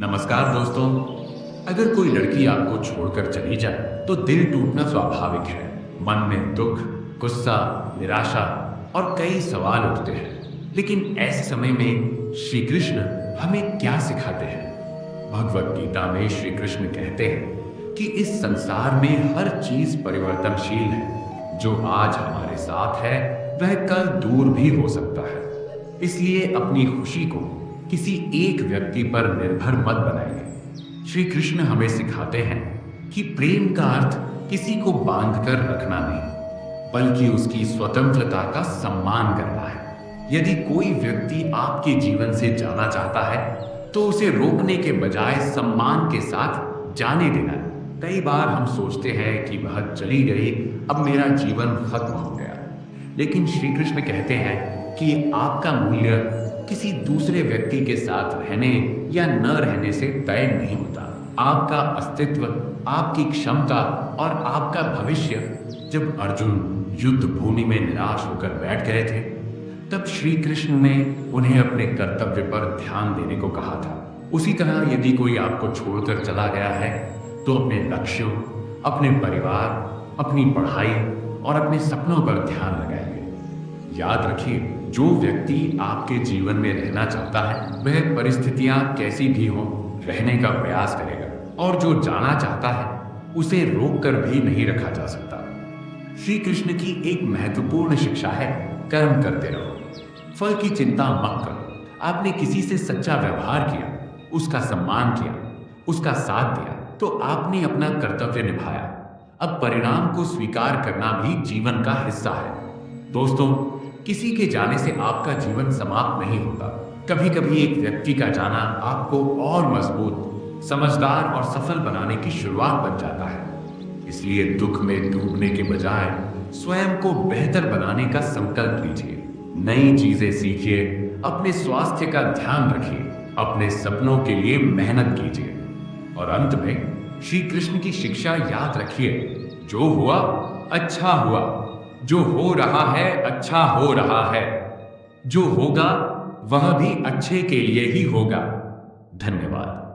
नमस्कार दोस्तों। अगर कोई लड़की आपको छोड़कर चली जाए तो दिल टूटना स्वाभाविक है। मन में दुख, गुस्सा, निराशा और कई सवाल उठते हैं। लेकिन ऐसे समय में श्री कृष्ण हमें क्या सिखाते हैं? भगवत गीता में श्री कृष्ण कहते हैं कि इस संसार में हर चीज परिवर्तनशील है। जो आज हमारे साथ है वह कल दूर भी हो सकता है। इसलिए अपनी खुशी को किसी एक व्यक्ति पर निर्भर मत बनाइए। श्री कृष्ण हमें सिखाते हैं कि प्रेम का अर्थ किसी को बांधकर रखना नहीं, बल्कि उसकी स्वतंत्रता का सम्मान करना है। यदि कोई व्यक्ति आपके जीवन से जाना चाहता है तो उसे रोकने के बजाय सम्मान के साथ जाने देना है। कई बार हम सोचते हैं कि वह चली गई, अब मेरा जीवन खत्म हो गया। लेकिन श्री कृष्ण कहते हैं कि आपका मूल्य किसी दूसरे व्यक्ति के साथ रहने या न रहने से तय नहीं होता। आपका अस्तित्व, आपकी क्षमता और आपका भविष्य। जब अर्जुन युद्ध भूमि में निराश होकर बैठ गए थे, तब श्री कृष्ण ने उन्हें अपने कर्तव्य पर ध्यान देने को कहा था। उसी तरह यदि कोई आपको छोड़कर चला गया है तो अपने लक्ष्यों, अपने परिवार, अपनी पढ़ाई और अपने सपनों पर ध्यान लगाइए। याद रखिए, जो व्यक्ति आपके जीवन में रहना चाहता है वह परिस्थितियां कैसी भी हो रहने का प्रयास करेगा, और जो जाना चाहता है उसे रोक कर भी नहीं रखा जा सकता। श्री कृष्ण की एक महत्वपूर्ण शिक्षा है, कर्म करते रहो, फल की चिंता मत करो। आपने किसी से सच्चा व्यवहार किया, उसका सम्मान किया, उसका साथ दिया, तो आपने अपना कर्तव्य निभाया। अब परिणाम को स्वीकार करना भी जीवन का हिस्सा है। दोस्तों, किसी के जाने से आपका जीवन समाप्त नहीं होता। कभी कभी एक व्यक्ति का जाना आपको और मजबूत, समझदार और सफल बनाने की शुरुआत बन जाता है। इसलिए दुख में डूबने के बजाय स्वयं को बेहतर बनाने का संकल्प लीजिए। नई चीजें सीखिए, अपने स्वास्थ्य का ध्यान रखिए, अपने सपनों के लिए मेहनत कीजिए। और अंत में श्री कृष्ण की शिक्षा याद रखिए, जो हुआ अच्छा हुआ, जो हो रहा है अच्छा हो रहा है, जो होगा वह भी अच्छे के लिए ही होगा। धन्यवाद।